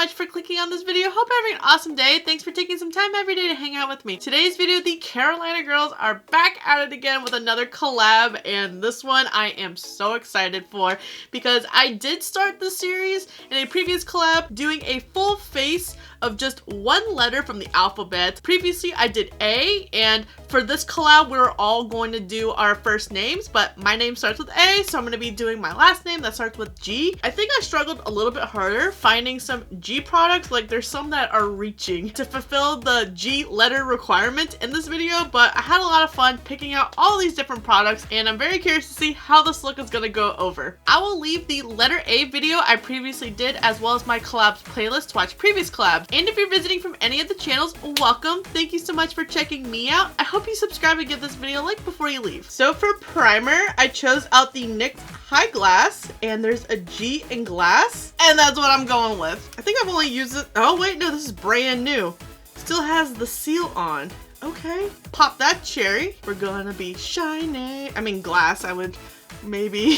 much for clicking on this video. Hope you're having an awesome day. Thanks for taking some time every day to hang out with me. Today's video, the Carolina girls are back at it again with another collab, and this one I am so excited for because I did start the series in a previous collab doing a full face of just one letter from the alphabet. Previously I did A, and for this collab we're all going to do our first names, but my name starts with A, so I'm going to be doing my last name that starts with G. I think I struggled a little bit harder finding some G products. Like, there's some that are reaching to fulfill the G letter requirement in this video, but I had a lot of fun picking out all these different products, and I'm very curious to see how this look is going to go over. I will leave the letter A video I previously did as well as my collabs playlist to watch previous collabs. And if you're visiting from any of the channels, welcome. Thank you so much for checking me out. I hope you subscribe and give this video a like before you leave. So for primer, I chose out the NYX High Glass, and there's a G in glass, and that's what I'm going with. I think I've only used it. Oh wait, no, this is brand new. Still has the seal on. Okay, pop that cherry. We're gonna be shiny. I mean glass, I would maybe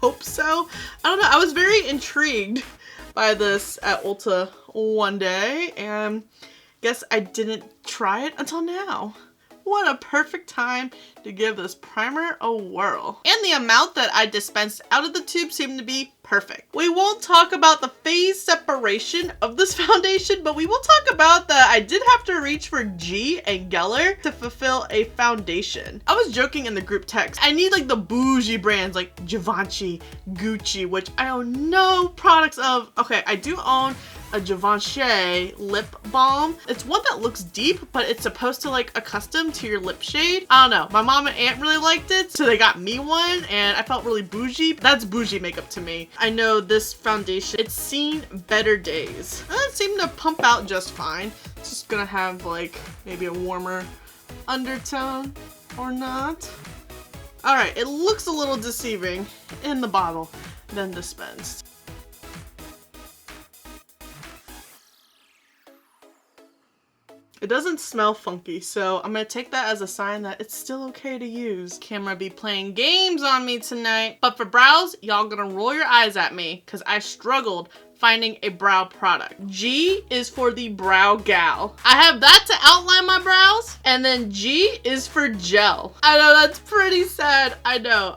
hope so. I don't know, I was very intrigued by this at Ulta one day, and guess I didn't try it until now. What a perfect time to give this primer a whirl. And the amount that I dispensed out of the tube seemed to be perfect. We won't talk about the phase separation of this foundation, but we will talk about that I did have to reach for G and Geller to fulfill a foundation. I was joking in the group text. I need like the bougie brands like Givenchy, Gucci, which I own no products of. Okay, I do own a Givenchy lip balm. It's one that looks deep, but it's supposed to like accustom to your lip shade. I don't know. My mom and aunt really liked it, so they got me one, and I felt really bougie. That's bougie makeup to me. I know this foundation, it's seen better days. It seemed to pump out just fine. It's just gonna have like maybe a warmer undertone or not. All right, it looks a little deceiving in the bottle than dispensed. It doesn't smell funky, so I'm gonna take that as a sign that it's still okay to use. Camera be playing games on me tonight. But for brows, y'all gonna roll your eyes at me because I struggled finding a brow product. G is for the brow gal. I have that to outline my brows, and then G is for gel. I know, that's pretty sad, I know.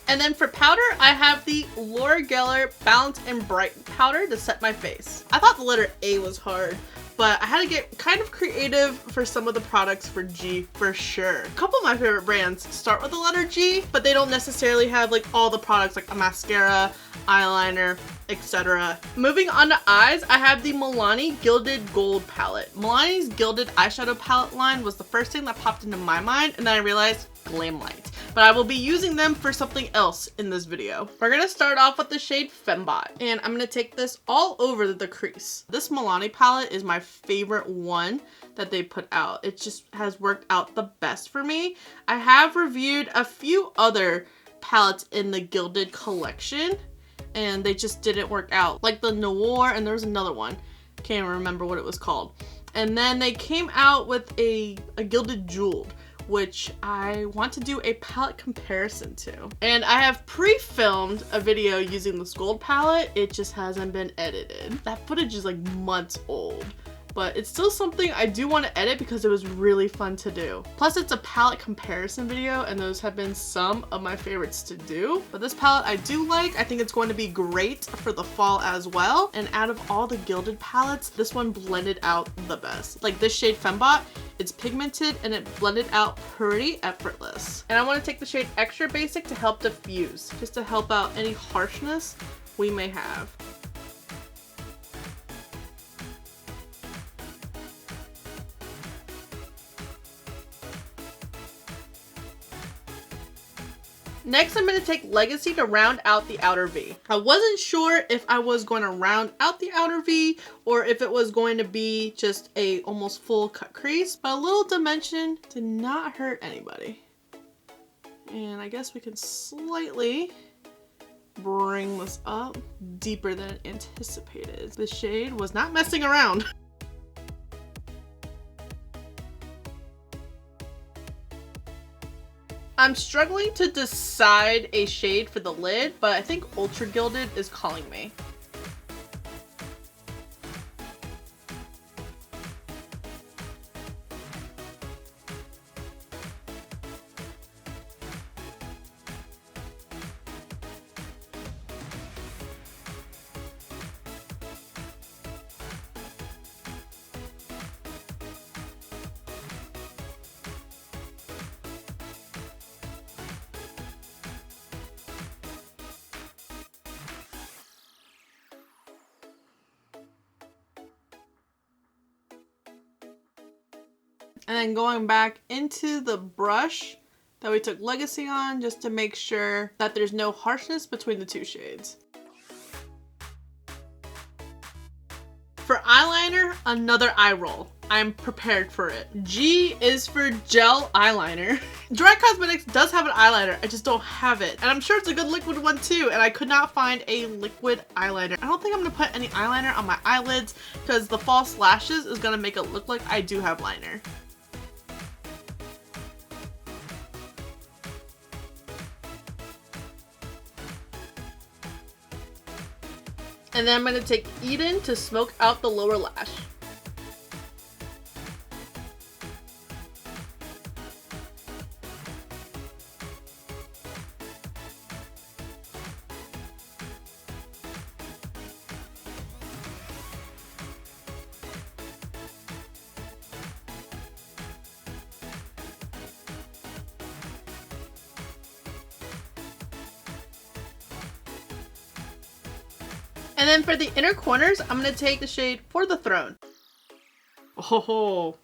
And then for powder, I have the Laura Geller Balance and Brighten powder to set my face. I thought the letter A was hard, but I had to get kind of creative for some of the products for G for sure. A couple of my favorite brands start with the letter G, but they don't necessarily have like all the products like a mascara, eyeliner, etc. Moving on to eyes, I have the Milani Gilded Gold palette. Milani's Gilded eyeshadow palette line was the first thing that popped into my mind, and then I realized Glam Light. But I will be using them for something else in this video. We're gonna start off with the shade Fembot, and I'm gonna take this all over the crease. This Milani palette is my favorite one that they put out. It just has worked out the best for me. I have reviewed a few other palettes in the Gilded collection, and they just didn't work out. Like the Noir, and there was another one. Can't remember what it was called. And then they came out with a Gilded Jeweled, which I want to do a palette comparison to. And I have pre-filmed a video using this gold palette. It just hasn't been edited. That footage is like months old, but it's still something I do want to edit because it was really fun to do. Plus it's a palette comparison video, and those have been some of my favorites to do. But this palette I do like. I think it's going to be great for the fall as well. And out of all the Gilded palettes, this one blended out the best. Like this shade Fembot, it's pigmented and it blended out pretty effortless. And I want to take the shade Extra Basic to help diffuse, just to help out any harshness we may have. Next, I'm going to take Legacy to round out the outer V. I wasn't sure if I was going to round out the outer V or if it was going to be just a almost full cut crease, but a little dimension did not hurt anybody. And I guess we can slightly bring this up deeper than anticipated. The shade was not messing around. I'm struggling to decide a shade for the lid, but I think Ultra Gilded is calling me. And then going back into the brush that we took Legacy on just to make sure that there's no harshness between the two shades. For eyeliner, another eye roll. I'm prepared for it. G is for gel eyeliner. Dry Cosmetics does have an eyeliner, I just don't have it. And I'm sure it's a good liquid one too, and I could not find a liquid eyeliner. I don't think I'm gonna put any eyeliner on my eyelids because the false lashes is gonna make it look like I do have liner. And then I'm going to take Eden to smoke out the lower lash. And then for the inner corners, I'm going to take the shade For the Throne. Oh.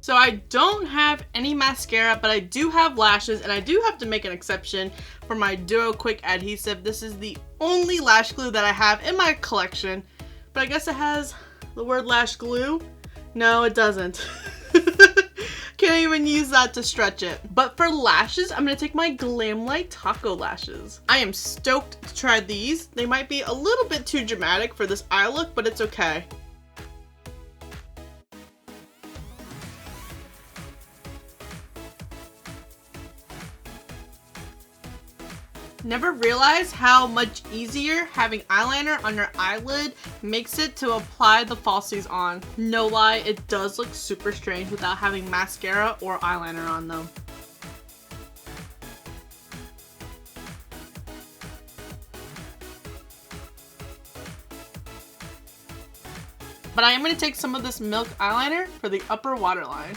So I don't have any mascara, but I do have lashes, and I do have to make an exception for my Duo Quick Adhesive. This is the only lash glue that I have in my collection, but I guess it has the word lash glue. No, it doesn't. Can't even use that to stretch it. But for lashes, I'm gonna take my Glamlite Taco lashes. I am stoked to try these. They might be a little bit too dramatic for this eye look, but it's okay. Never realized how much easier having eyeliner on your eyelid makes it to apply the falsies on. No lie, it does look super strange without having mascara or eyeliner on them. But I am going to take some of this Milk eyeliner for the upper waterline.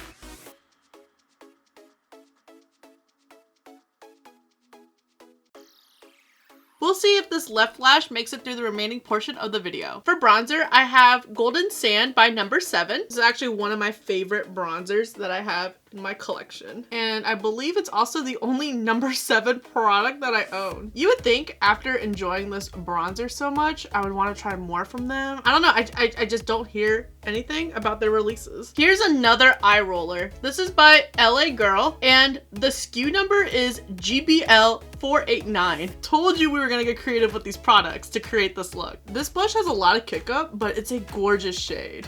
We'll see if this left lash makes it through the remaining portion of the video. For bronzer, I have Golden Sand by No. 7. This is actually one of my favorite bronzers that I have in my collection. And I believe it's also the only No. 7 product that I own. You would think after enjoying this bronzer so much, I would want to try more from them. I don't know, I just don't hear anything about their releases. Here's another eye roller. This is by LA Girl, and the SKU number is GBL489. Told you we were gonna get creative with these products to create this look. This blush has a lot of kick up, but it's a gorgeous shade.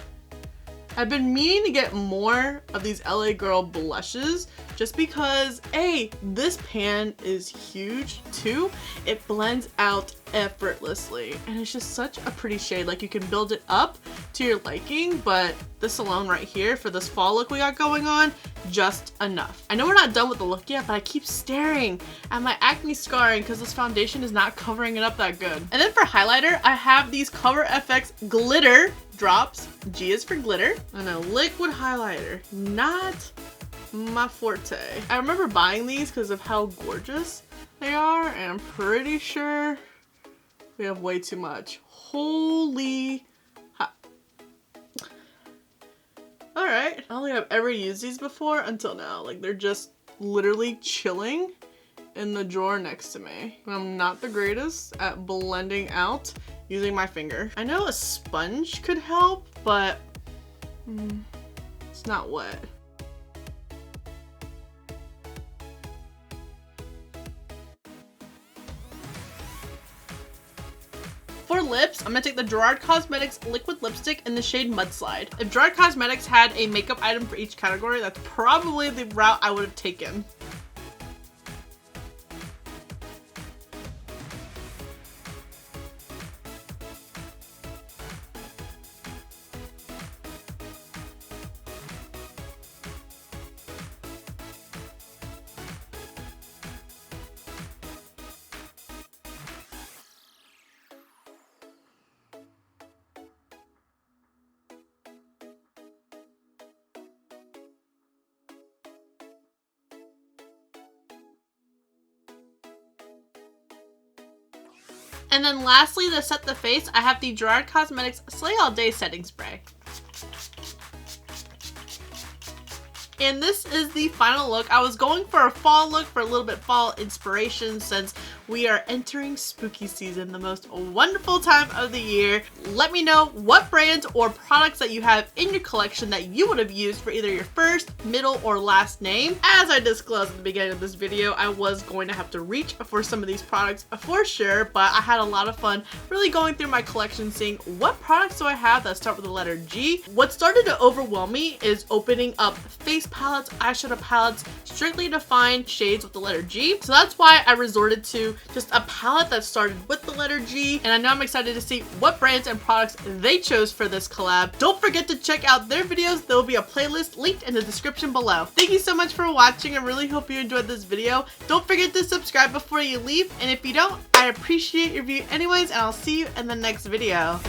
I've been meaning to get more of these LA Girl blushes just because A, this pan is huge, 2, it blends out effortlessly, and it's just such a pretty shade. Like, you can build it up to your liking, but this alone right here for this fall look we got going on, just enough. I know we're not done with the look yet, but I keep staring at my acne scarring because this foundation is not covering it up that good. And then for highlighter, I have these Cover FX glitter drops. G is for glitter, and a liquid highlighter. Not my forte. I remember buying these because of how gorgeous they are, and I'm pretty sure We have way too much. Holy... Alright. I don't think I've ever used these before until now. Like, they're just literally chilling in the drawer next to me. I'm not the greatest at blending out using my finger. I know a sponge could help, but it's not wet. For lips, I'm gonna take the Gerard Cosmetics Liquid Lipstick in the shade Mudslide. If Gerard Cosmetics had a makeup item for each category, that's probably the route I would have taken. And then lastly, to set the face, I have the Gerard Cosmetics Slay All Day Setting Spray. And this is the final look. I was going for a fall look for a little bit fall inspiration since we are entering spooky season, the most wonderful time of the year. Let me know what brands or products that you have in your collection that you would have used for either your first, middle, or last name. As I disclosed at the beginning of this video, I was going to have to reach for some of these products for sure, but I had a lot of fun really going through my collection, seeing what products do I have that start with the letter G. What started to overwhelm me is opening up face palettes, eyeshadow palettes, strictly defined shades with the letter G. So that's why I resorted to just a palette that started with the letter G, and I know I'm excited to see what brands and products they chose for this collab. Don't forget to check out their videos. There will be a playlist linked in the description below. Thank you so much for watching. I really hope you enjoyed this video. Don't forget to subscribe before you leave, and if you don't, I appreciate your view anyways, and I'll see you in the next video.